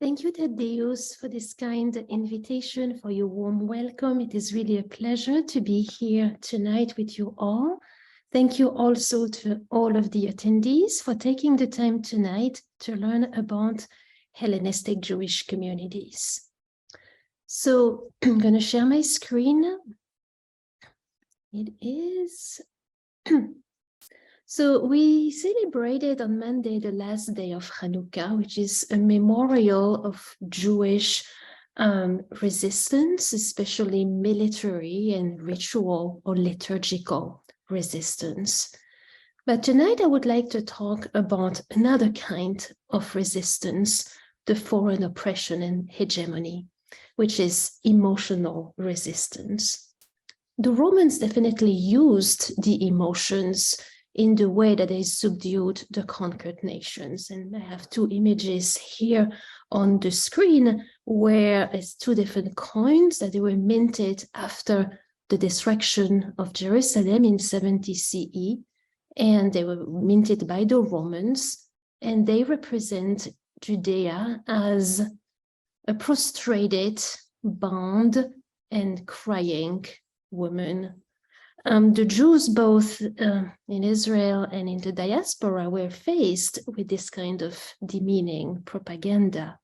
Thank you, Thaddeus, for this kind invitation, for your warm welcome. It is really a pleasure to be here tonight with you all. Thank you also to all of the attendees for taking the time tonight to learn about Hellenistic Jewish communities. So I'm going to share my screen. It is... So we celebrated on Monday the last day of Hanukkah, which is a memorial of Jewish resistance, especially military and ritual or liturgical resistance. But tonight I would like to talk about another kind of resistance, the foreign oppression and hegemony, which is emotional resistance. The Romans definitely used the emotions in the way that they subdued the conquered nations. And I have two images here on the screen where it's two different coins that they were minted after the destruction of Jerusalem in 70 CE. And they were minted by the Romans, and they represent Judea as a prostrated, bound, and crying woman. The Jews, both in Israel and in the diaspora, were faced with this kind of demeaning propaganda.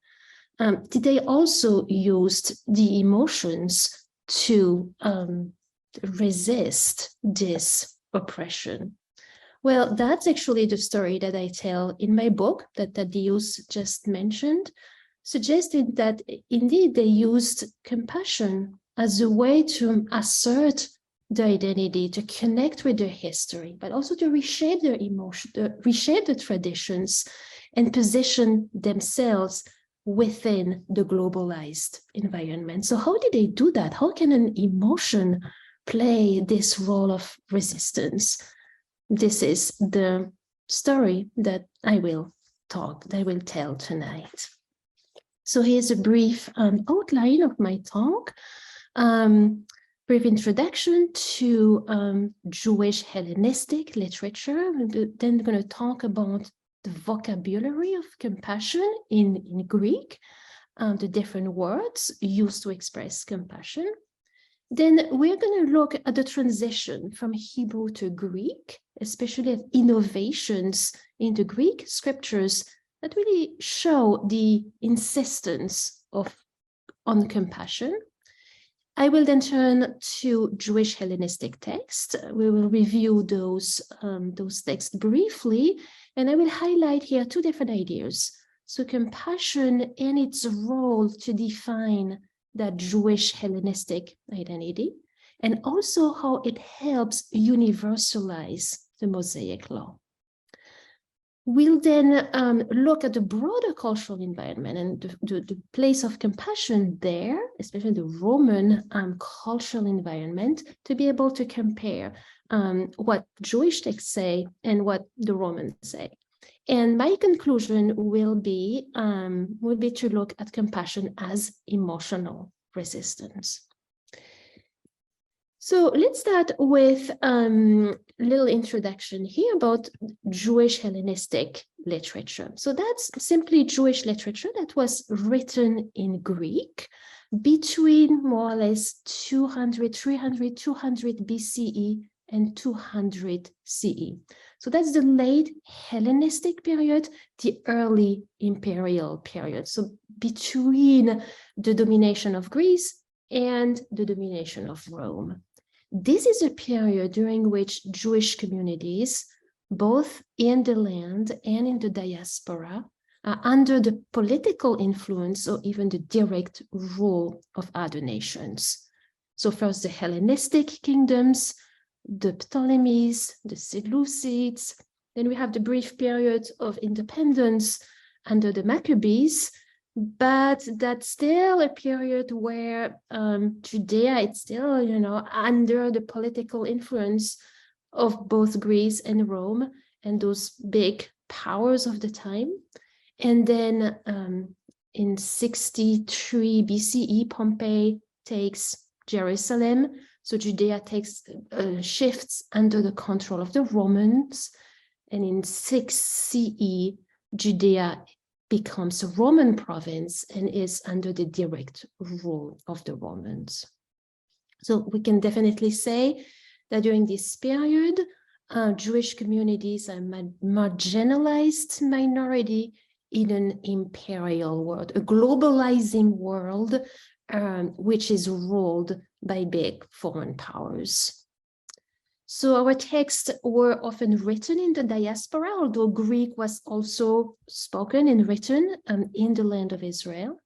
They also used the emotions to resist this oppression. Well, that's actually the story that I tell in my book that Thaddeus just mentioned, suggesting that indeed they used compassion as a way to assert their identity, to connect with their history, but also to reshape their emotion, reshape the traditions, and position themselves within the globalized environment. So how did they do that? How can an emotion play this role of resistance? This is the story that I will tell tonight. So here's a brief outline of my talk. Brief introduction to Jewish Hellenistic literature. Then we're going to talk about the vocabulary of compassion in Greek, the different words used to express compassion. Then we're going to look at the transition from Hebrew to Greek, especially at innovations in the Greek scriptures that really show the insistence on compassion. I will then turn to Jewish Hellenistic texts. We will review those texts briefly, and I will highlight here two different ideas. So compassion and its role to define that Jewish Hellenistic identity, and also how it helps universalize the Mosaic law. We'll then look at the broader cultural environment and the place of compassion there, especially the Roman cultural environment, to be able to compare what Jewish texts say and what the Romans say. And my conclusion will be to look at compassion as emotional resistance. So let's start with a little introduction here about Jewish Hellenistic literature. So that's simply Jewish literature that was written in Greek between more or less 200 BCE and 200 CE. So that's the late Hellenistic period, the early imperial period. So between the domination of Greece and the domination of Rome. This is a period during which Jewish communities, both in the land and in the diaspora, are under the political influence or even the direct rule of other nations. So first the Hellenistic kingdoms, the Ptolemies, the Seleucids, then we have the brief period of independence under the Maccabees, but that's still a period where Judea is still, under the political influence of both Greece and Rome and those big powers of the time. And then in 63 BCE, Pompey takes Jerusalem. So Judea shifts under the control of the Romans. And in 6 CE, Judea becomes a Roman province and is under the direct rule of the Romans. So we can definitely say that during this period, Jewish communities are a marginalized minority in an imperial world, a globalizing world, which is ruled by big foreign powers. So our texts were often written in the diaspora, although Greek was also spoken and written in the land of Israel.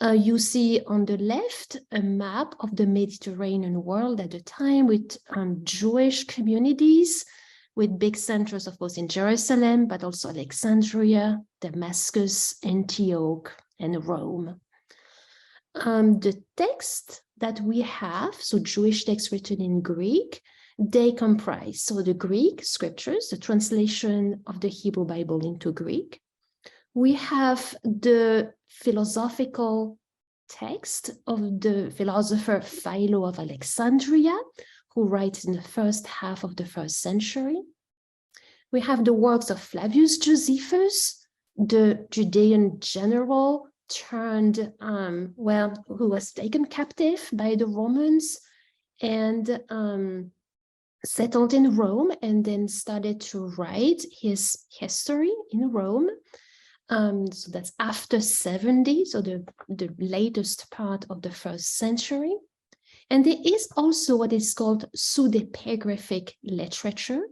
You see on the left a map of the Mediterranean world at the time with Jewish communities, with big centers, of course, in Jerusalem, but also Alexandria, Damascus, Antioch, and Rome. The text that we have, so Jewish texts written in Greek, they comprise, so the Greek scriptures, the translation of the Hebrew Bible into Greek. We have the philosophical text of the philosopher Philo of Alexandria, who writes in the first half of the 1st century. We have the works of Flavius Josephus, the Judean general turned, who was taken captive by the Romans and settled in Rome, and then started to write his history in Rome. So that's after 70, so the latest part of the 1st century. And there is also what is called pseudepigraphic literature,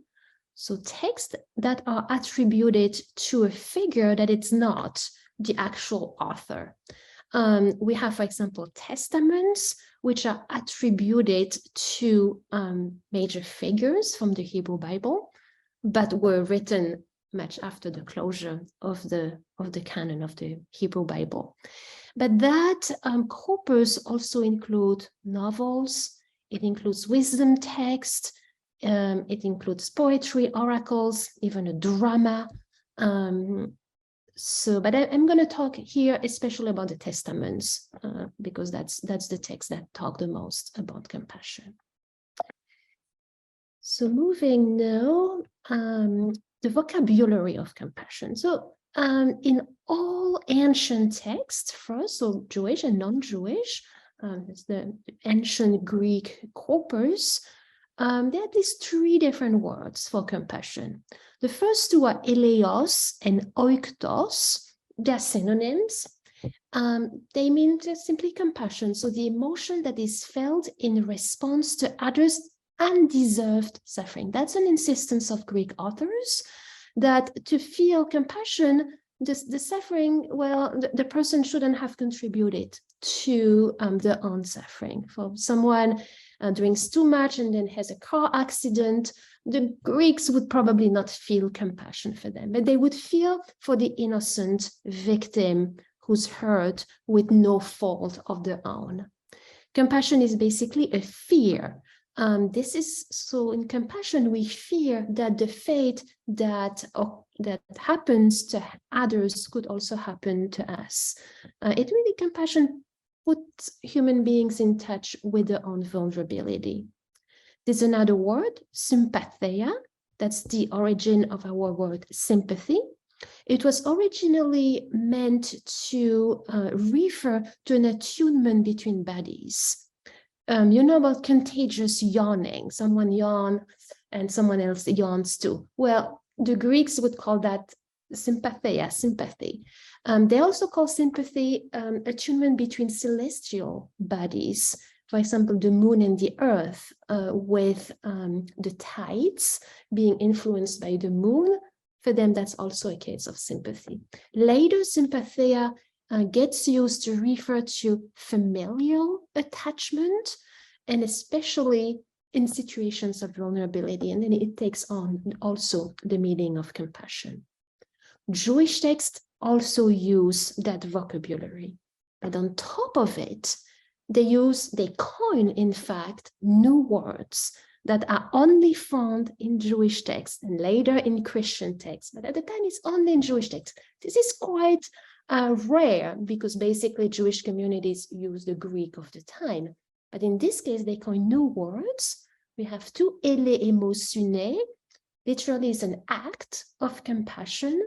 so texts that are attributed to a figure that it's not the actual author. We have, for example, testaments, which are attributed to major figures from the Hebrew Bible, but were written much after the closure of the canon of the Hebrew Bible. But that corpus also includes novels, it includes wisdom text, it includes poetry, oracles, even a drama. But I'm going to talk here especially about the testaments, because that's the text that talk the most about compassion. So moving now, the vocabulary of compassion. So in all ancient texts, first, so Jewish and non-Jewish, it's the ancient Greek corpus, there are these 3 different words for compassion. The first 2 are eleos and oiktos. They are synonyms. They mean just simply compassion, so the emotion that is felt in response to others' undeserved suffering. That's an insistence of Greek authors, that to feel compassion, the suffering, well, the person shouldn't have contributed to their own suffering. For someone drinks too much and then has a car accident, the Greeks would probably not feel compassion for them, but they would feel for the innocent victim who's hurt with no fault of their own. Compassion is basically a fear. This is so in compassion, we fear that the fate that happens to others could also happen to us. It really, compassion puts human beings in touch with their own vulnerability. There's another word, sympatheia. That's the origin of our word sympathy. It was originally meant to refer to an attunement between bodies. You know about contagious yawning. Someone yawns and someone else yawns too. Well, the Greeks would call that sympatheia, sympathy. They also call sympathy attunement between celestial bodies. For example, the moon and the earth, with the tides being influenced by the moon. For them, that's also a case of sympathy. Later, sympatheia gets used to refer to familial attachment, and especially in situations of vulnerability, and then it takes on also the meaning of compassion. Jewish texts also use that vocabulary, but on top of it, they coin, in fact, new words that are only found in Jewish texts and later in Christian texts, but at the time it's only in Jewish texts. This is quite rare, because basically Jewish communities use the Greek of the time. But in this case, they coin new words. We have two eleemosune, literally is an act of compassion.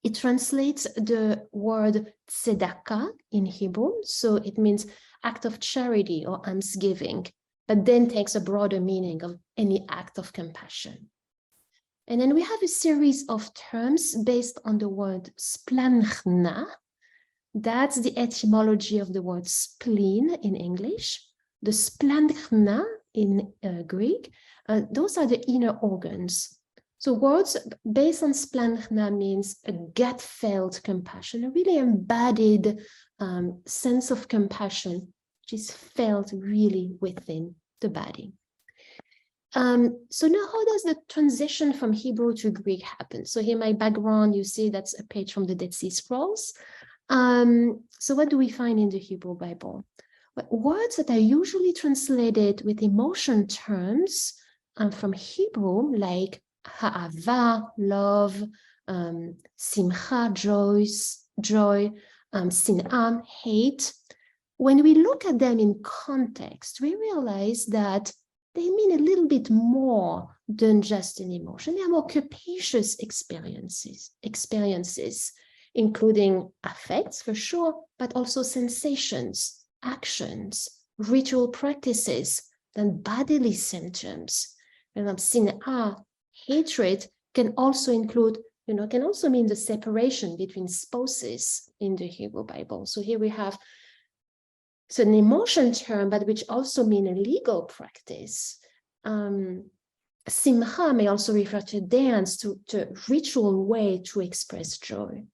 It translates the word tzedakah in Hebrew, so it means act of charity or almsgiving, but then takes a broader meaning of any act of compassion. And then we have a series of terms based on the word splanchna. That's the etymology of the word spleen in English. The splanchna in Greek, those are the inner organs. So words based on splanchna means a gut-felt compassion, a really embodied sense of compassion, which is felt really within the body. So now how does the transition from Hebrew to Greek happen? So here my background, you see that's a page from the Dead Sea Scrolls. So what do we find in the Hebrew Bible? Well, words that are usually translated with emotion terms from Hebrew, like ha'ava, love, simcha, joy, sin'am, hate. When we look at them in context, we realize that they mean a little bit more than just an emotion. They are more capacious experiences, including affects for sure, but also sensations, actions, ritual practices, then bodily symptoms. Sin'ah, hatred can also include, can also mean the separation between spouses in the Hebrew Bible. So here we have it's an emotion term, but which also mean a legal practice. Simcha may also refer to dance, to ritual way to express joy.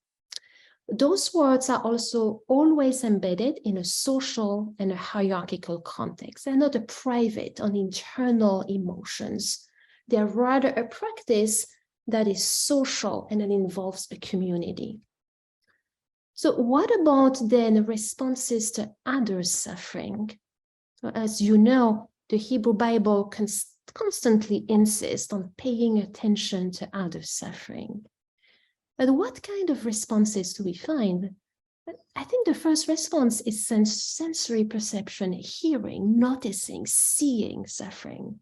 Those words are also always embedded in a social and a hierarchical context. They're not a private or internal emotions. They're rather a practice that is social and that involves a community. So what about then responses to others' suffering? So as you know, the Hebrew Bible constantly insists on paying attention to others' suffering. But what kind of responses do we find? I think the first response is sensory perception, hearing, noticing, seeing suffering.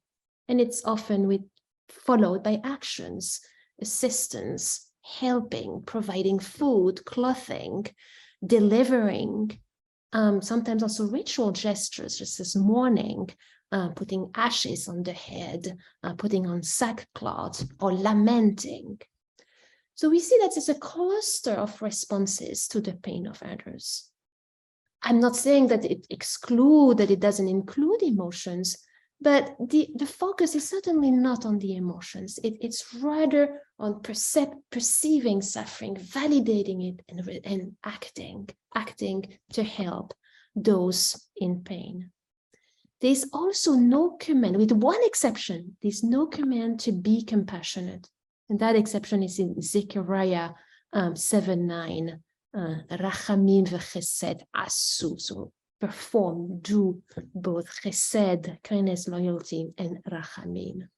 And it's often followed by actions, assistance, helping, providing food, clothing, delivering, sometimes also ritual gestures, just as mourning, putting ashes on the head, putting on sackcloth, or lamenting. So we see that there's a cluster of responses to the pain of others. I'm not saying that it doesn't include emotions, but the focus is certainly not on the emotions. It's rather on perceiving suffering, validating it, and acting to help those in pain. There's also no command, with one exception, there's no command to be compassionate. And that exception is in Zechariah 7:9. Rachamim v'chesed asu. So perform, do both chesed, kindness, loyalty, and rachamim.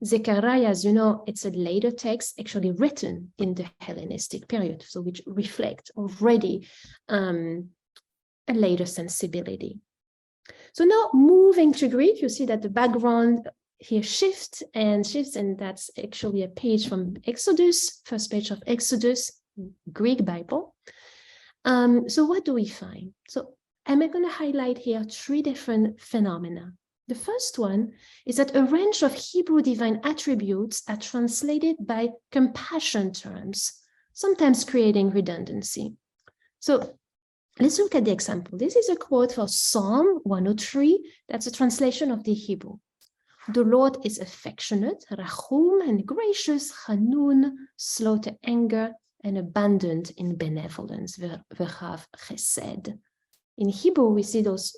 Zechariah, as you know, it's a later text actually written in the Hellenistic period, so which reflect already a later sensibility. So now moving to Greek, you see that the background here shifts, and that's actually a page from Exodus, first page of Exodus, Greek Bible. So what do we find? So I'm going to highlight here three different phenomena. The first one is that a range of Hebrew divine attributes are translated by compassion terms, sometimes creating redundancy. So let's look at the example. This is a quote for Psalm 103. That's a translation of the Hebrew. The Lord is affectionate, rachum, and gracious, chanun, slow to anger, and abundant in benevolence, v'chav chesed. In Hebrew, we see those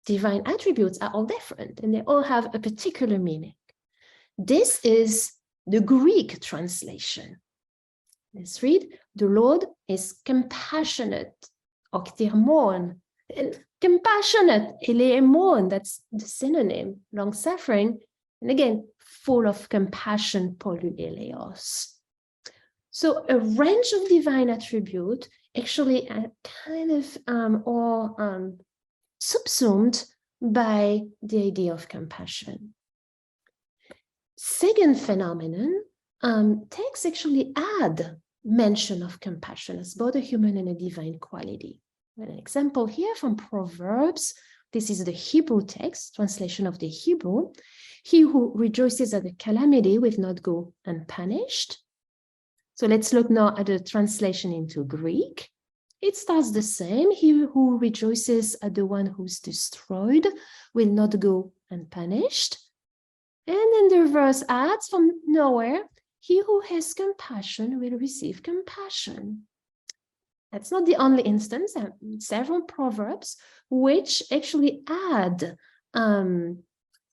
divine attributes are all different, and they all have a particular meaning. This is the Greek translation. Let's read. The Lord is compassionate, oktirmon, compassionate, eleemon, that's the synonym, long-suffering, and again, full of compassion, polyeleos. So a range of divine attribute actually kind of all subsumed by the idea of compassion. Second phenomenon, texts actually add mention of compassion as both a human and a divine quality. An example here from Proverbs. This is the Hebrew text, translation of the Hebrew. He who rejoices at the calamity will not go unpunished. So let's look now at the translation into Greek. It starts the same. He who rejoices at the one who's destroyed will not go unpunished. And then the verse adds from nowhere, he who has compassion will receive compassion. That's not the only instance. There are several proverbs which actually add a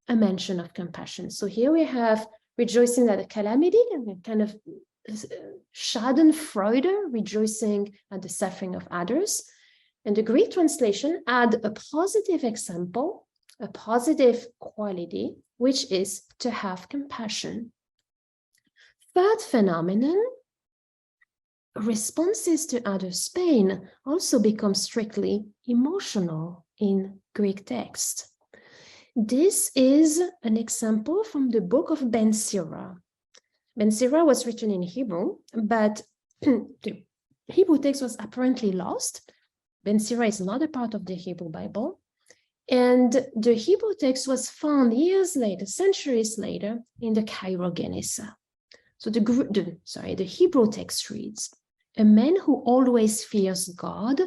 mention of compassion. So here we have rejoicing at a calamity, and kind of Schadenfreude, rejoicing at the suffering of others. And the Greek translation add a positive example, a positive quality, which is to have compassion. Third phenomenon, responses to others' pain also become strictly emotional in Greek text. This is an example from the book of Ben Sira. Ben Sira was written in Hebrew, but the Hebrew text was apparently lost. Ben Sira is not a part of the Hebrew Bible. And the Hebrew text was found years later, centuries later, in the Cairo Genesa. So the Hebrew text reads, a man who always fears God,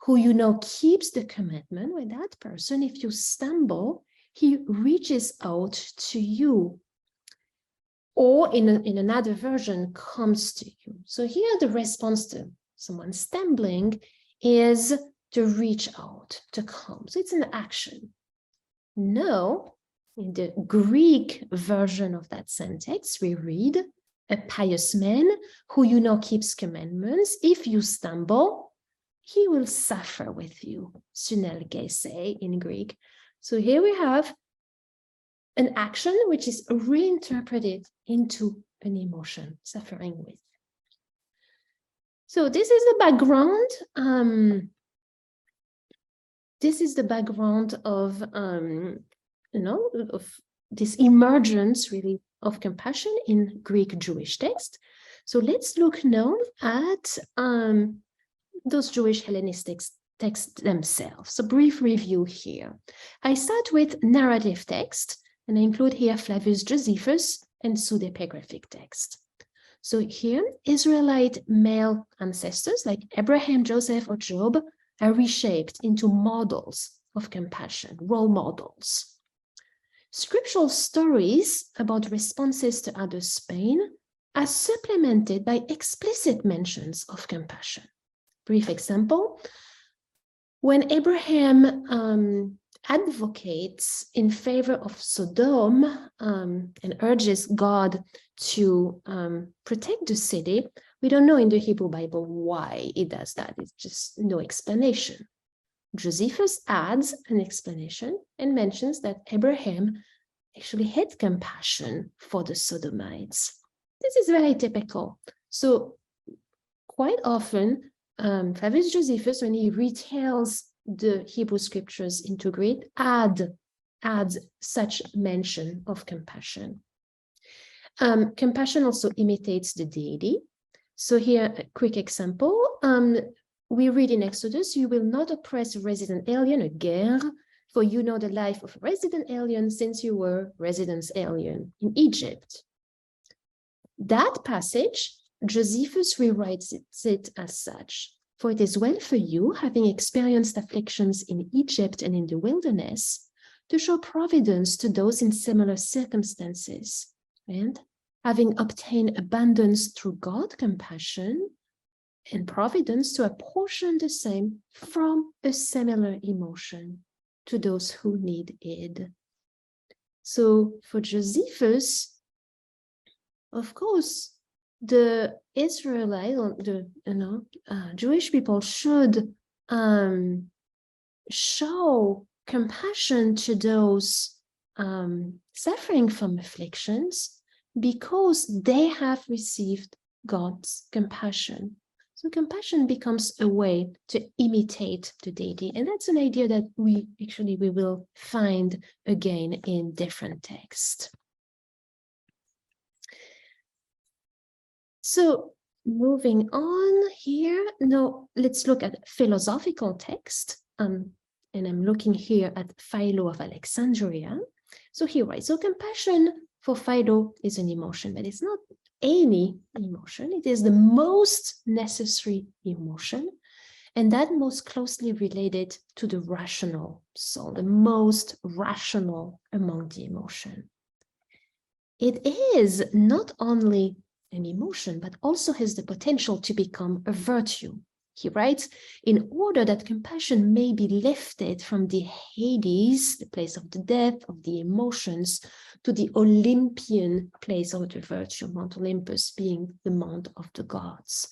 who keeps the commandment, with that person, if you stumble, he reaches out to you. Or in another version, comes to you. So here the response to someone stumbling is to reach out, to come. So it's an action. No, in the Greek version of that sentence, we read, a pious man who keeps commandments, if you stumble, he will suffer with you. Synelgese in Greek. So here we have an action which is reinterpreted into an emotion, suffering with. So this is the background. This is the background of of this emergence really of compassion in Greek Jewish text. So let's look now at those Jewish Hellenistic texts themselves. So brief review here. I start with narrative text, and I include here Flavius Josephus and pseudepigraphic text. So here, Israelite male ancestors like Abraham, Joseph, or Job are reshaped into models of compassion, role models. Scriptural stories about responses to others' pain are supplemented by explicit mentions of compassion. Brief example, when Abraham advocates in favor of Sodom and urges God to protect the city, we don't know in the Hebrew Bible why it does that. It's just no explanation. Josephus adds an explanation and mentions that Abraham actually had compassion for the Sodomites. This is very typical. So quite often, Flavius Josephus, when he retells the Hebrew scriptures into Greek, adds such mention of compassion. Compassion also imitates the deity. So here, a quick example. We read in Exodus, you will not oppress a resident alien, a ger, for you know the life of a resident alien since you were resident alien in Egypt. That passage, Josephus rewrites it as such. For it is well for you, having experienced afflictions in Egypt and in the wilderness, to show providence to those in similar circumstances, and having obtained abundance through God compassion, and providence to apportion the same from a similar emotion to those who need it. So for Josephus, of course, the Israelite, or the Jewish people should show compassion to those suffering from afflictions because they have received God's compassion. So compassion becomes a way to imitate the deity. And that's an idea that we will find again in different texts. So moving on here. Now, let's look at philosophical text. And I'm looking here at Philo of Alexandria. So he writes, so compassion for Philo is an emotion, but it's not any emotion. It is the most necessary emotion, and that most closely related to the rational soul, the most rational among the emotion. It is not only an emotion, but also has the potential to become a virtue. He writes, in order that compassion may be lifted from the Hades, the place of the death, of the emotions, to the Olympian place of the virtue, Mount Olympus being the mount of the gods.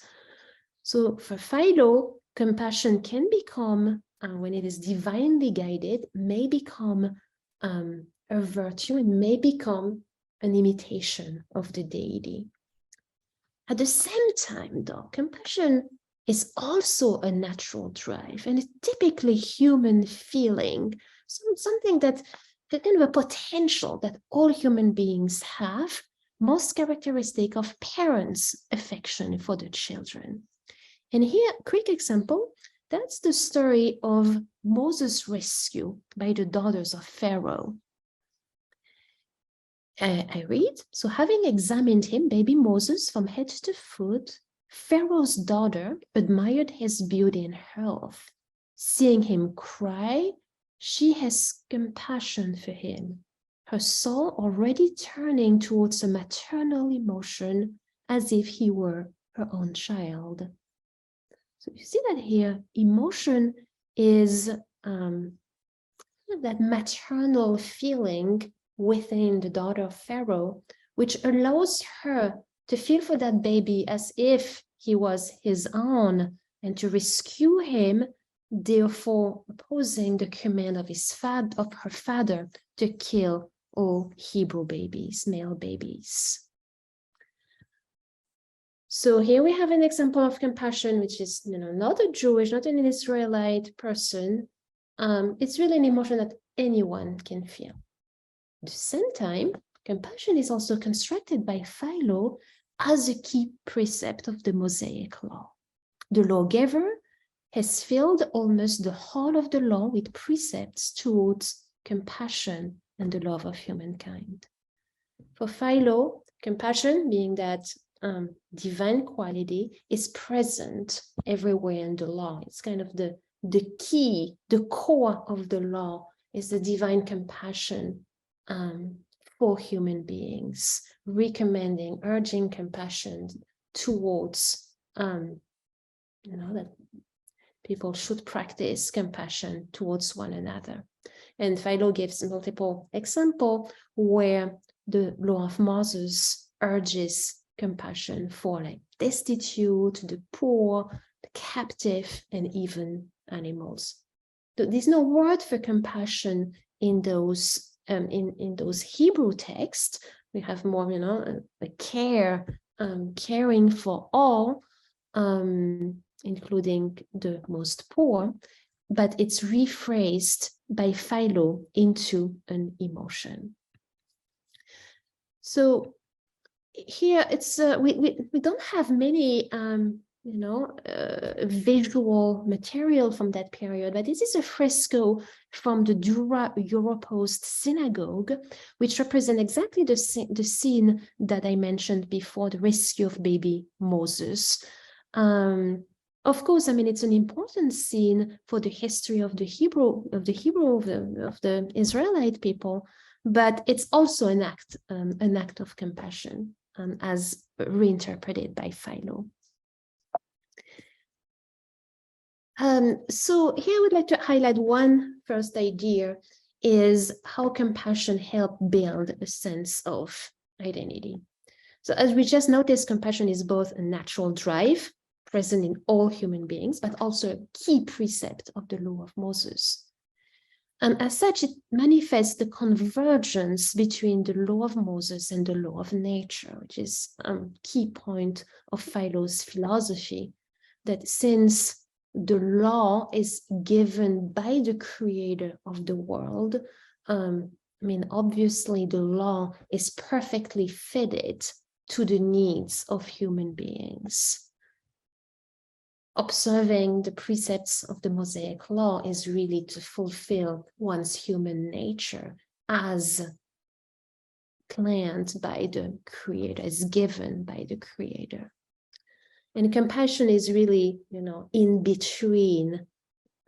So for Philo, compassion can become, when it is divinely guided, may become a virtue and may become an imitation of the deity. At the same time, though, compassion is also a natural drive and a typically human feeling, something that kind of a potential that all human beings have, most characteristic of parents' affection for their children. And here, quick example, that's the story of Moses' rescue by the daughters of Pharaoh. I read, so having examined him, baby Moses, from head to foot, Pharaoh's daughter admired his beauty and health. Seeing him cry, she has compassion for him, her soul already turning towards a maternal emotion as if he were her own child. So you see that here, emotion is that maternal feeling within the daughter of Pharaoh, which allows her to feel for that baby as if he was his own and to rescue him, therefore opposing the command of her father to kill all Hebrew babies, male babies. So here we have an example of compassion, which is, not a Jewish, not an Israelite person. It's really an emotion that anyone can feel. At the same time, compassion is also constructed by Philo as a key precept of the Mosaic law. The lawgiver has filled almost the whole of the law with precepts towards compassion and the love of humankind. For Philo, compassion, being that divine quality, is present everywhere in the law. It's kind of the key, the core of the law is the divine compassion for human beings, recommending, urging compassion towards, that people should practice compassion towards one another. And Philo gives multiple examples where the law of Moses urges compassion for like destitute, the poor, the captive, and even animals. There's no word for compassion in those in those Hebrew texts. We have more, a care, caring for all, including the most poor, but it's rephrased by Philo into an emotion. So here it's we don't have many visual material from that period, but this is a fresco from the Dura Europost synagogue, which represents exactly the scene that I mentioned before, the rescue of baby Moses. Of course, it's an important scene for the history of the Israelite people, but it's also an act of compassion, as reinterpreted by Philo. So here I would like to highlight one first idea is how compassion helps build a sense of identity. So as we just noticed, compassion is both a natural drive present in all human beings, but also a key precept of the law of Moses. And as such, it manifests the convergence between the law of Moses and the law of nature, which is a key point of Philo's philosophy, that since the law is given by the creator of the world, obviously the law is perfectly fitted to the needs of human beings. Observing the precepts of the Mosaic law is really to fulfill one's human nature as planned by the Creator, as given by the Creator. And compassion is really, in between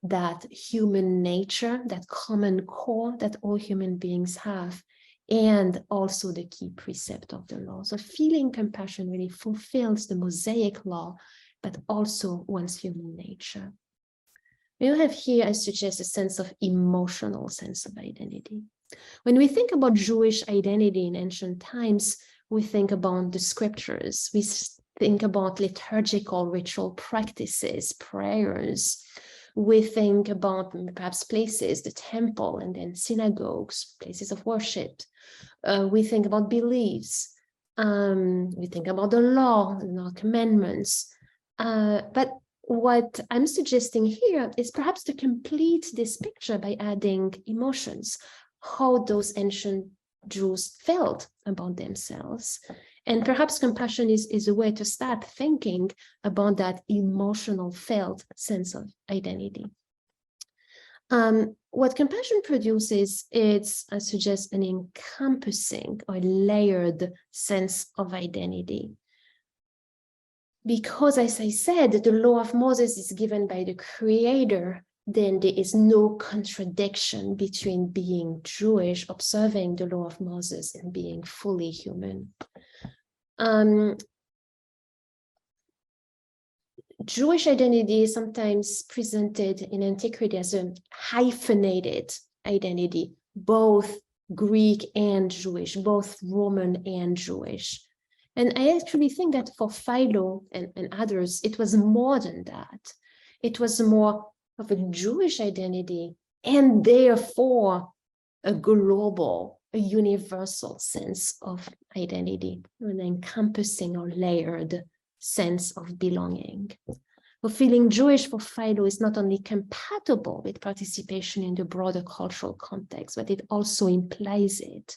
that human nature, that common core that all human beings have, and also the key precept of the law. So feeling compassion really fulfills the Mosaic law, but also one's human nature. We have here, I suggest, a sense of emotional sense of identity. When we think about Jewish identity in ancient times, we think about the scriptures. We think about liturgical ritual practices, prayers. We think about perhaps places, the temple, and then synagogues, places of worship. We think about beliefs. We think about the law and our commandments. But what I'm suggesting here is perhaps to complete this picture by adding emotions, how those ancient Jews felt about themselves. And perhaps compassion is a way to start thinking about that emotional felt sense of identity. What compassion produces is, I suggest, an encompassing or layered sense of identity. Because, as I said, the law of Moses is given by the Creator, then there is no contradiction between being Jewish, observing the law of Moses, and being fully human. Jewish identity is sometimes presented in antiquity as a hyphenated identity, both Greek and Jewish, both Roman and Jewish. And I actually think that for Philo and others, it was more than that. It was more of a Jewish identity and therefore a global, a universal sense of identity, an encompassing or layered sense of belonging. For feeling Jewish for Philo is not only compatible with participation in the broader cultural context, but it also implies it.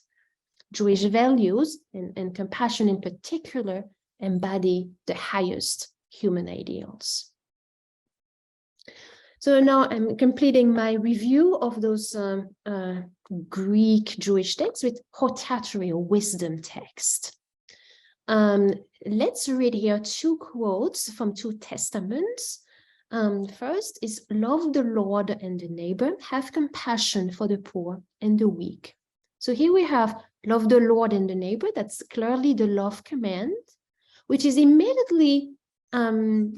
Jewish values and compassion in particular embody the highest human ideals. So now I'm completing my review of those Greek Jewish texts with hortatory or wisdom text. Let's read here two quotes from two testaments. First is, love the Lord and the neighbor, have compassion for the poor and the weak. So here we have love the Lord and the neighbor. That's clearly the love command, which is immediately, in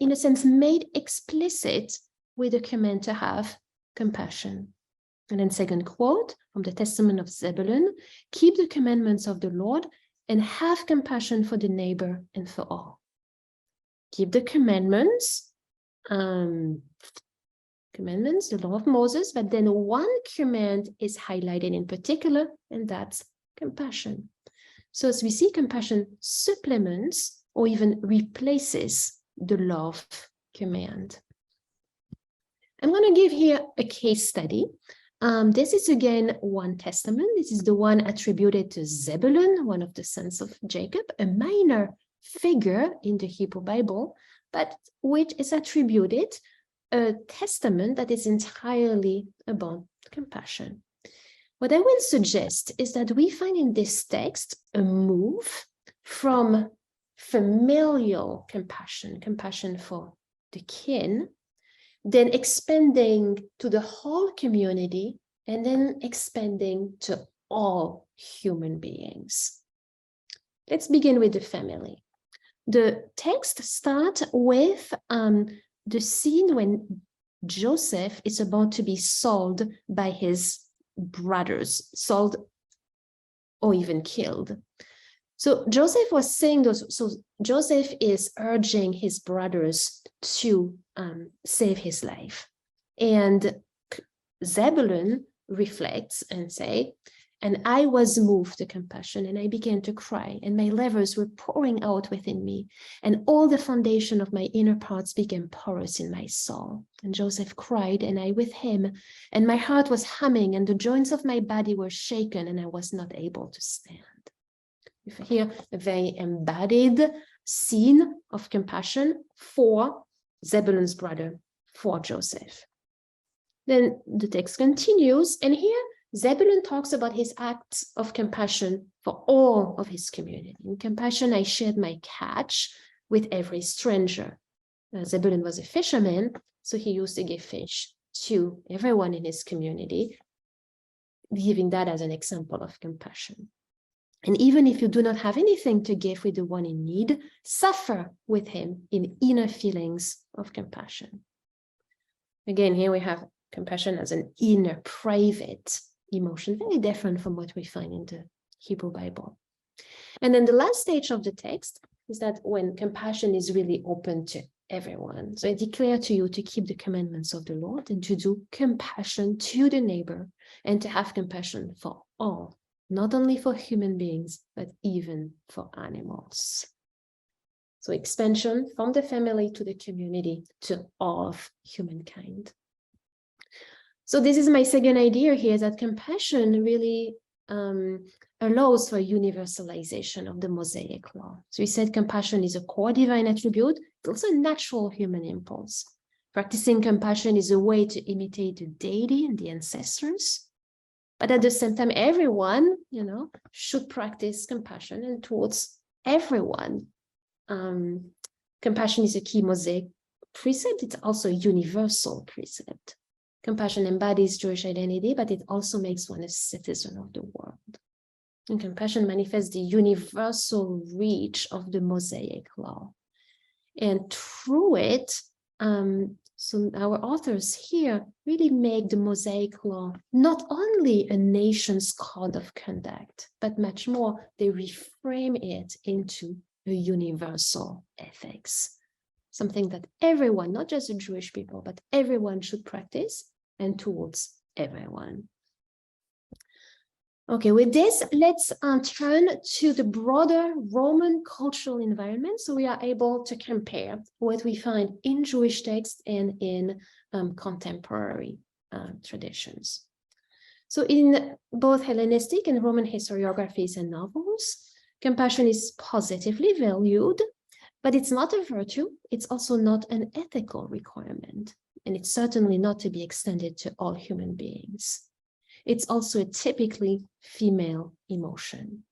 a sense, made explicit with the command to have compassion. And then second quote from the Testament of Zebulun, keep the commandments of the Lord and have compassion for the neighbor and for all. Keep the commandments, the law of Moses, but then one command is highlighted in particular, and that's compassion. So as we see, compassion supplements or even replaces the love command. I'm going to give here a case study. This is again one testament. This is the one attributed to Zebulun, one of the sons of Jacob, a minor figure in the Hebrew Bible, but which is attributed a testament that is entirely about compassion. What I will suggest is that we find in this text a move from familial compassion, compassion for the kin, then expanding to the whole community, and then expanding to all human beings. Let's begin with the family. The text starts with the scene when Joseph is about to be sold by his brothers, sold or even killed. So Joseph was saying those, so Joseph is urging his brothers to save his life. And Zebulun reflects and say, and I was moved to compassion, and I began to cry, and my livers were pouring out within me, and all the foundation of my inner parts became porous in my soul. And Joseph cried, and I with him, and my heart was humming, and the joints of my body were shaken, and I was not able to stand. Here, a very embodied scene of compassion for Zebulun's brother, for Joseph. Then the text continues, and here Zebulun talks about his acts of compassion for all of his community. In compassion, I shared my catch with every stranger. Zebulun was a fisherman, so he used to give fish to everyone in his community, giving that as an example of compassion. And even if you do not have anything to give with the one in need, suffer with him in inner feelings of compassion. Again, here we have compassion as an inner, private emotion, very different from what we find in the Hebrew Bible. And then the last stage of the text is that when compassion is really open to everyone. So I declare to you to keep the commandments of the Lord and to do compassion to the neighbor and to have compassion for all, not only for human beings, but even for animals. So expansion from the family to the community to all of humankind. So this is my second idea here, that compassion really allows for universalization of the Mosaic law. So we said compassion is a core divine attribute. It's also a natural human impulse. Practicing compassion is a way to imitate the deity and the ancestors. But at the same time, everyone, should practice compassion, and towards everyone. Compassion is a key Mosaic precept. It's also a universal precept. Compassion embodies Jewish identity, but it also makes one a citizen of the world. And compassion manifests the universal reach of the Mosaic law. And through it, so our authors here really make the Mosaic law not only a nation's code of conduct, but much more, they reframe it into a universal ethics. Something that everyone, not just the Jewish people, but everyone should practice, and towards everyone. Okay, with this, let's turn to the broader Roman cultural environment, so we are able to compare what we find in Jewish texts and in contemporary traditions. So in both Hellenistic and Roman historiographies and novels, compassion is positively valued, but it's not a virtue. It's also not an ethical requirement, and it's certainly not to be extended to all human beings. It's also a typically female emotion.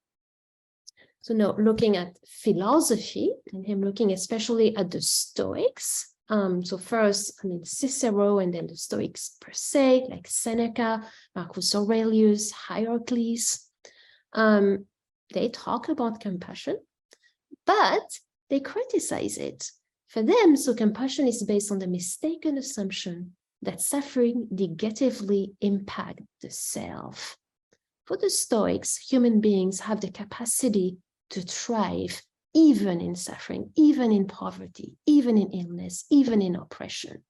So now looking at philosophy, and him looking especially at the Stoics. So first, Cicero, and then the Stoics per se, like Seneca, Marcus Aurelius, Hierocles. They talk about compassion, but they criticize it. For them, so compassion is based on the mistaken assumption that suffering negatively impacts the self. For the Stoics, human beings have the capacity to thrive even in suffering, even in poverty, even in illness, even in oppression.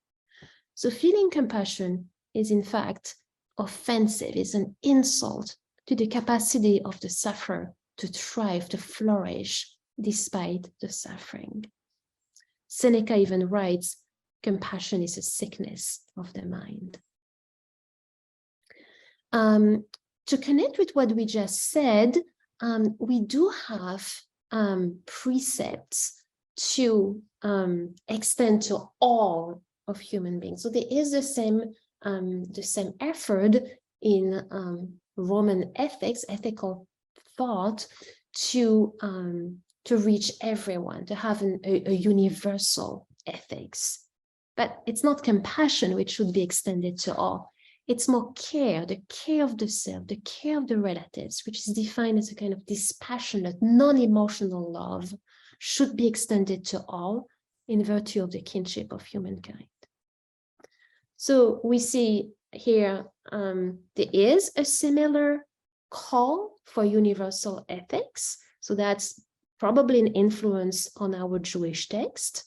So feeling compassion is in fact offensive, is an insult to the capacity of the sufferer to thrive, to flourish despite the suffering. Seneca even writes, compassion is a sickness of the mind. To connect with what we just said, we do have precepts to extend to all of human beings. So there is the same effort in Roman ethics, ethical thought, to reach everyone, to have a universal ethics. But it's not compassion which should be extended to all. It's more care, the care of the self, the care of the relatives, which is defined as a kind of dispassionate, non-emotional love, should be extended to all in virtue of the kinship of humankind. So we see here there is a similar call for universal ethics. So that's probably an influence on our Jewish text.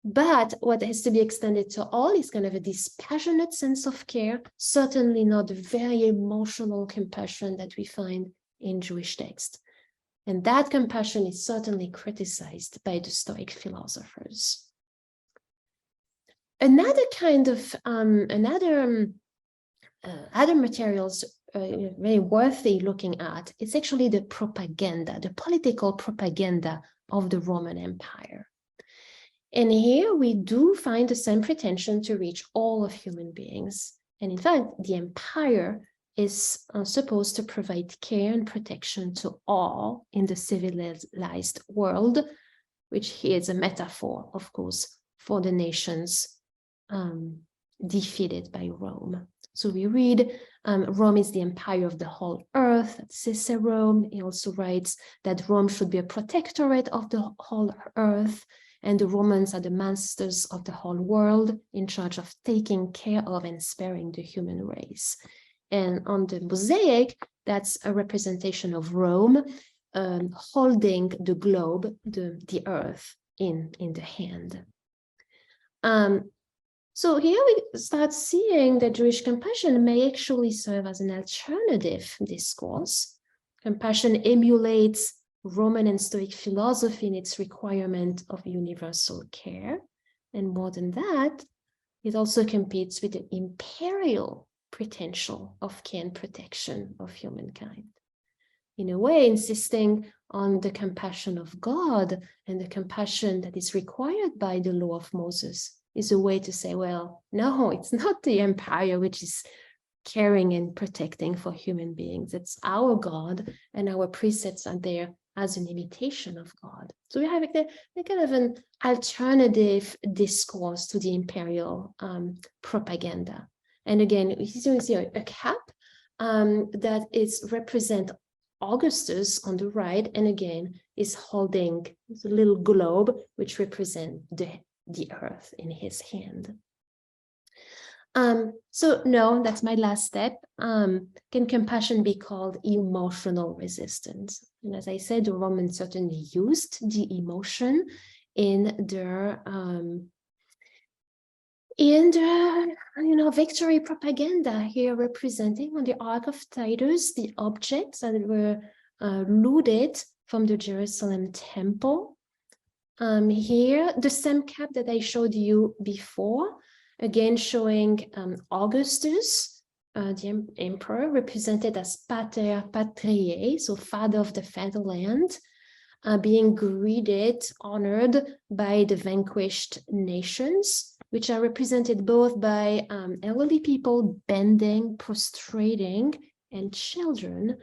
But what has to be extended to all is kind of a dispassionate sense of care, certainly not the very emotional compassion that we find in Jewish text. And that compassion is certainly criticized by the Stoic philosophers. Another kind of, other materials very worthy looking at. It's actually the propaganda, the political propaganda of the Roman Empire. And here we do find the same pretension to reach all of human beings. And in fact, the empire is supposed to provide care and protection to all in the civilized world, which here is a metaphor, of course, for the nations defeated by Rome. So we read, Rome is the empire of the whole earth, that's Cicero. He also writes that Rome should be a protectorate of the whole earth, and the Romans are the masters of the whole world, in charge of taking care of and sparing the human race. And on the Mosaic, that's a representation of Rome holding the globe, the earth, in the hand. So here we start seeing that Jewish compassion may actually serve as an alternative discourse. Compassion emulates Roman and Stoic philosophy in its requirement of universal care. And more than that, it also competes with the imperial potential of care and protection of humankind. In a way, insisting on the compassion of God and the compassion that is required by the law of Moses is a way to say, well, no, it's not the empire which is caring and protecting for human beings. It's our God, and our precepts are there as an imitation of God. So we have a kind of an alternative discourse to the imperial propaganda. And again, we see a cap that is represent Augustus on the right, and again is holding the little globe which represents the earth in his hand. So no, that's my last step. Can compassion be called emotional resistance? And as I said, the Romans certainly used the emotion in their victory propaganda, here representing on the Ark of Titus the objects that were looted from the Jerusalem temple. Here, the same cap that I showed you before, again showing Augustus, the emperor, represented as Pater Patriae, so father of the fatherland, being greeted, honored by the vanquished nations, which are represented both by elderly people bending, prostrating, and children.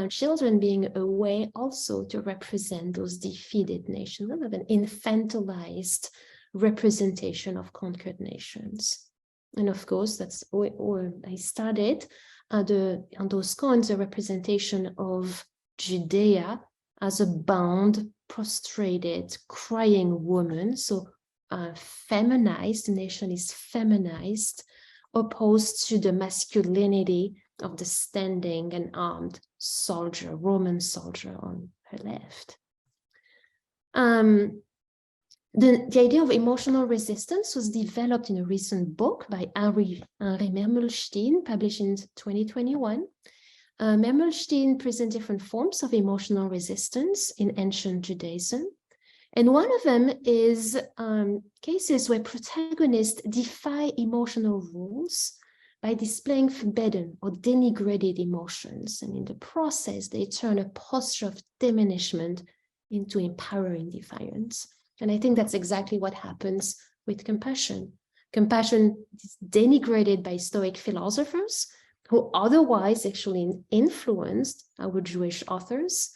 Children being a way also to represent those defeated nations, kind of an infantilized representation of conquered nations. And of course, that's where I started. On those coins, a representation of Judea as a bound, prostrated, crying woman. So feminized, the nation is feminized, opposed to the masculinity of the standing and armed soldier, Roman soldier on her left. The idea of emotional resistance was developed in a recent book by Henri Mermelstein, published in 2021. Mermelstein presents different forms of emotional resistance in ancient Judaism. And one of them is cases where protagonists defy emotional rules by displaying forbidden or denigrated emotions. And in the process, they turn a posture of diminishment into empowering defiance. And I think that's exactly what happens with compassion. Compassion is denigrated by Stoic philosophers who otherwise actually influenced our Jewish authors,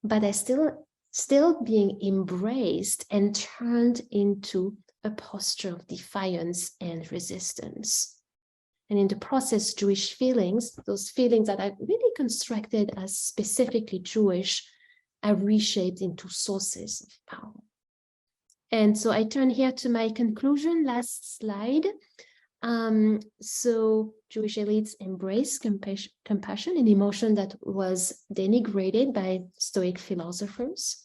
but are still being embraced and turned into a posture of defiance and resistance. And in the process, Jewish feelings, those feelings that are really constructed as specifically Jewish, are reshaped into sources of power. And so I turn here to my conclusion, last slide. So Jewish elites embrace compassion, an emotion that was denigrated by Stoic philosophers,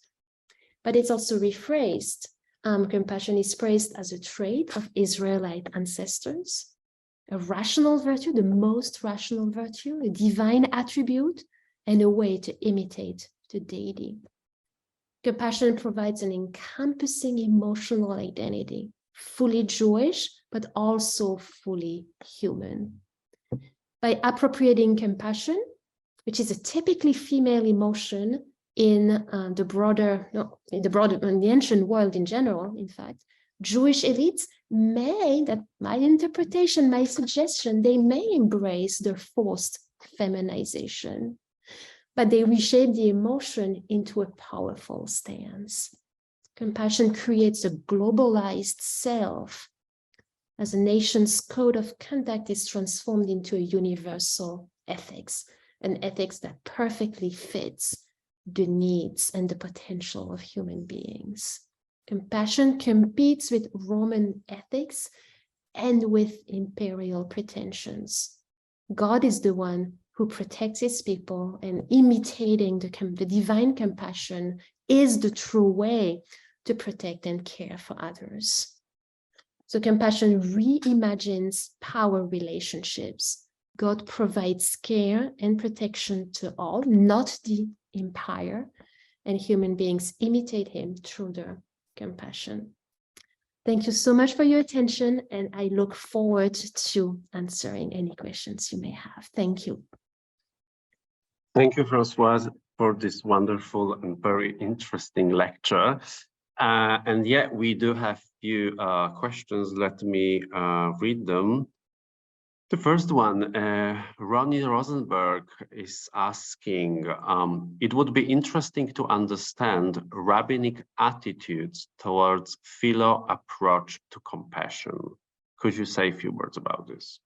but it's also rephrased. Compassion is praised as a trait of Israelite ancestors, a rational virtue, the most rational virtue, a divine attribute, and a way to imitate the deity. Compassion provides an encompassing emotional identity, fully Jewish, but also fully human. by appropriating compassion, which is a typically female emotion in the ancient world in general, in fact, Jewish elites may, that my interpretation, my suggestion, they may embrace their forced feminization, but they reshape the emotion into a powerful stance. Compassion creates a globalized self as a nation's code of conduct is transformed into a universal ethics, an ethics that perfectly fits the needs and the potential of human beings. Compassion competes with Roman ethics and with imperial pretensions. God is the one who protects his people, and imitating the divine compassion is the true way to protect and care for others. So compassion reimagines power relationships. God provides care and protection to all, not the empire, and human beings imitate him through their compassion. Thank you so much for your attention, and I look forward to answering any questions you may have. Thank you. Thank you, Françoise, for this wonderful and very interesting lecture. And yet we do have few questions. Let me read them. The first one, Ronnie Rosenberg is asking, it would be interesting to understand rabbinic attitudes towards philo approach to compassion. Could you say a few words about this?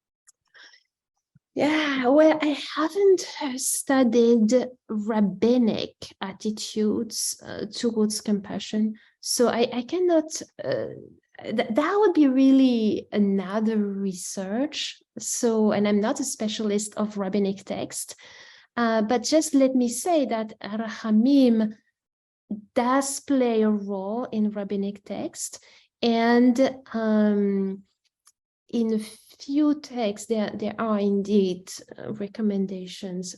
Yeah, well, I haven't studied rabbinic attitudes towards compassion, so I cannot, that would be really another research. So, and I'm not a specialist of rabbinic text, but just let me say that Rachamim does play a role in rabbinic text, and in a few texts, there are indeed recommendations,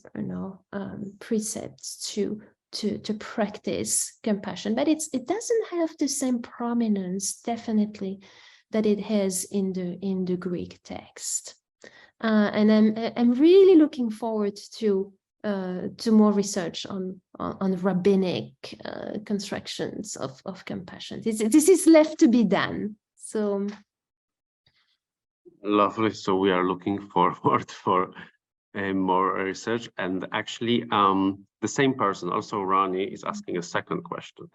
precepts to practice compassion, but it doesn't have the same prominence, definitely, that it has in the Greek text. And I'm really looking forward to more research on rabbinic constructions of compassion. This is left to be done. So. Lovely. So we are looking forward for more research. And actually, the same person, also Ronnie, is asking a second question.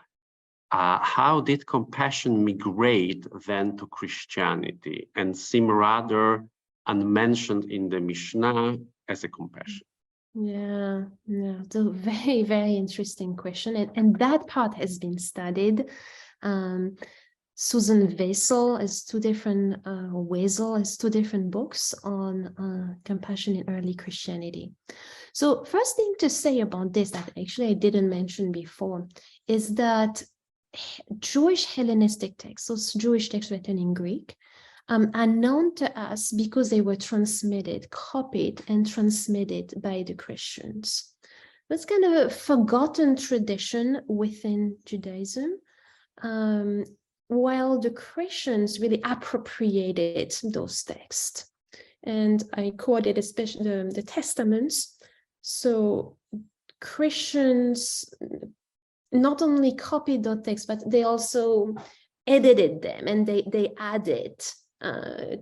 How did compassion migrate then to Christianity and seem rather unmentioned in the Mishnah as a compassion? Yeah, it's a very, very interesting question. And that part has been studied. Susan Wessel has two different books on compassion in early Christianity. So first thing to say about this that actually I didn't mention before is that Jewish Hellenistic texts, those Jewish texts written in Greek, are known to us because they were copied and transmitted by the Christians. That's kind of a forgotten tradition within Judaism. While the Christians really appropriated those texts. And I quoted especially the Testaments. So Christians not only copied those texts, but they also edited them, and they added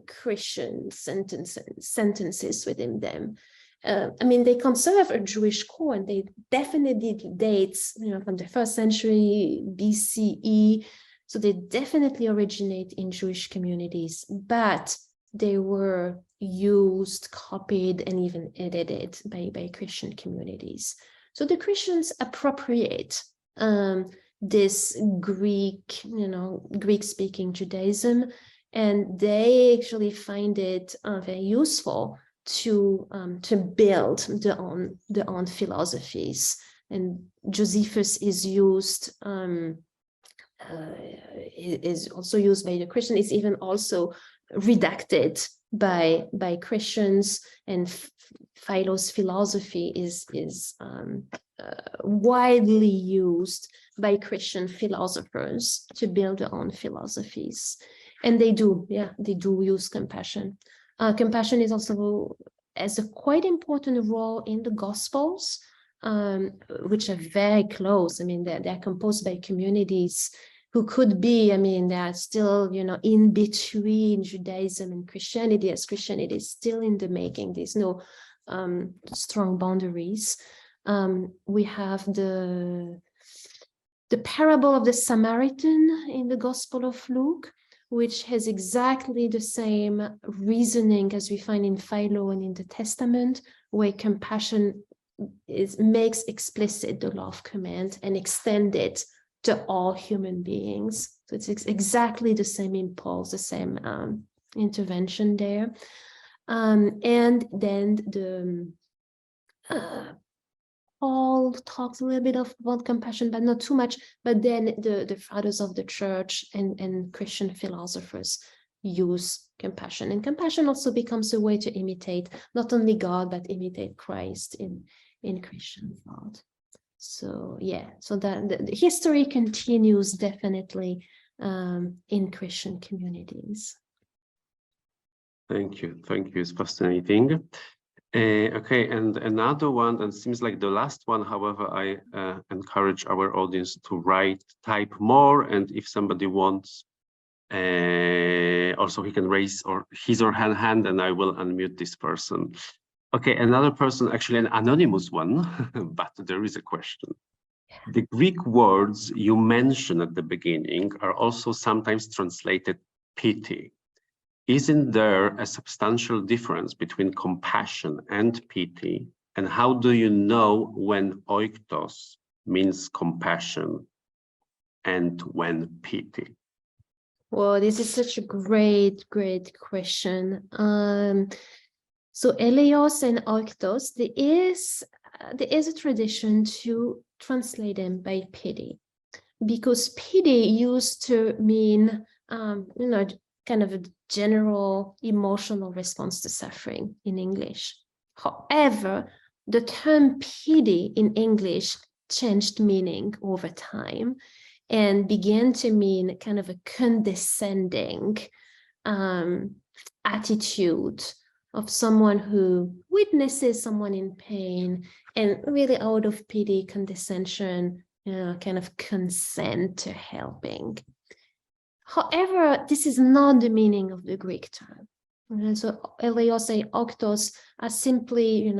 Christian sentences within them. I mean, they conserve a Jewish core, and they definitely dates, from the 1st century BCE. So they definitely originate in Jewish communities, but they were used, copied, and even edited by Christian communities. So the Christians appropriate this Greek-speaking Judaism, and they actually find it very useful to build their own philosophies. And Josephus is used. Is also used by the Christian. It's even also redacted by Christians, and Philo's philosophy is widely used by Christian philosophers to build their own philosophies. And they do use compassion. Compassion is also has a quite important role in the Gospels, which are very close. I mean, they're composed by communities who could be, I mean, they are still, in between Judaism and Christianity, as Christianity is still in the making. There's no strong boundaries. We have the parable of the Samaritan in the Gospel of Luke, which has exactly the same reasoning as we find in Philo and in the Testament, where compassion makes explicit the love command and extend it to all human beings. So it's exactly the same impulse, the same intervention there. And then the Paul talks a little bit about compassion, but not too much. But then the fathers of the church and Christian philosophers use compassion. And compassion also becomes a way to imitate not only God, but imitate Christ in Christian thought. So yeah, so that the history continues definitely in Christian communities. Thank you. It's fascinating. Okay, and another one, and seems like the last one, however, I encourage our audience to type more, and if somebody wants, also he can raise his or her hand, and I will unmute this person. Okay, another person, actually an anonymous one, but there is a question. The Greek words you mentioned at the beginning are also sometimes translated pity. Isn't there a substantial difference between compassion and pity? And how do you know when oiktos means compassion and when pity? Well, this is such a great question. So eleos and oiktos, there is a tradition to translate them by pity, because pity used to mean, kind of a general emotional response to suffering in English. However, the term pity in English changed meaning over time and began to mean kind of a condescending attitude of someone who witnesses someone in pain and really out of pity, condescension, kind of consent to helping. However, this is not the meaning of the Greek term. So eleos and oiktos are simply,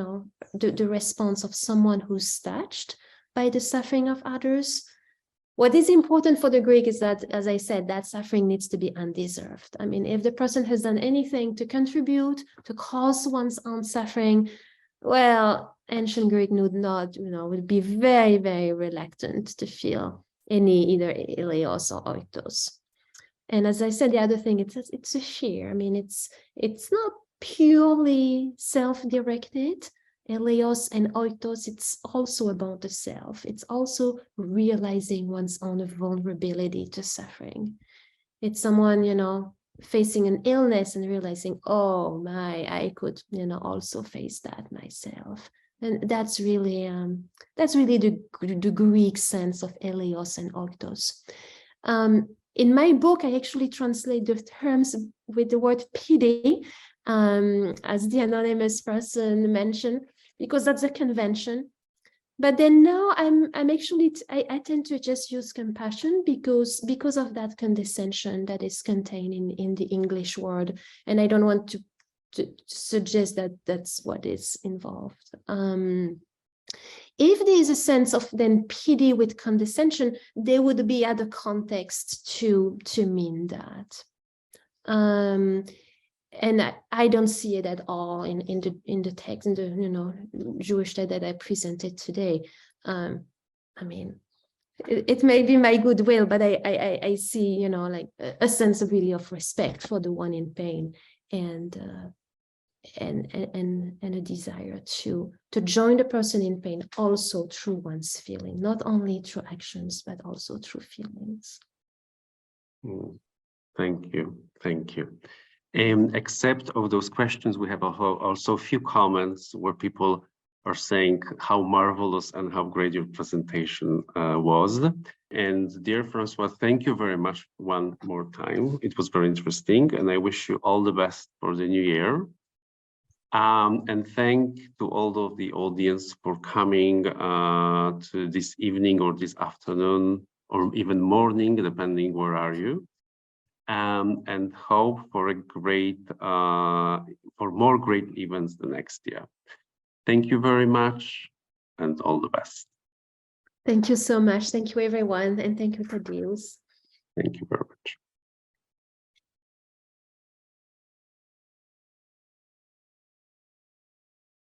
the response of someone who's touched by the suffering of others. What is important for the Greek is that, as I said, that suffering needs to be undeserved. I mean, if the person has done anything to contribute, to cause one's own suffering, well, ancient Greek would be very, very reluctant to feel any either eleos or oiktos. And as I said, the other thing, it's a fear. I mean, it's not purely self-directed. Eleos and oiktos, it's also about the self. It's also realizing one's own vulnerability to suffering. It's someone, facing an illness and realizing, oh my, I could, also face that myself. And that's really the Greek sense of eleos and oiktos. In my book, I actually translate the terms with the word pity, as the anonymous person mentioned, because that's a convention. But then now I tend to just use compassion because of that condescension that is contained in the English word, and I don't want to suggest that that's what is involved. If there is a sense of then pity with condescension, there would be other contexts to mean that. And I don't see it at all in the text, in the Jewish text that I presented today. I mean, it may be my goodwill, but I see, like a sense of really of respect for the one in pain, and a desire to join the person in pain also through one's feeling, not only through actions, but also through feelings. Thank you. Except of those questions, we have also a few comments where people are saying how marvelous and how great your presentation was. And dear Françoise, thank you very much one more time. It was very interesting, and I wish you all the best for the new year. And thank to all of the audience for coming to this evening or this afternoon or even morning, depending where are you. And hope for a great, for more great events the next year. Thank you very much and all the best. Thank you so much. Thank you, everyone. And thank you, Thaddeus. Thank you very much.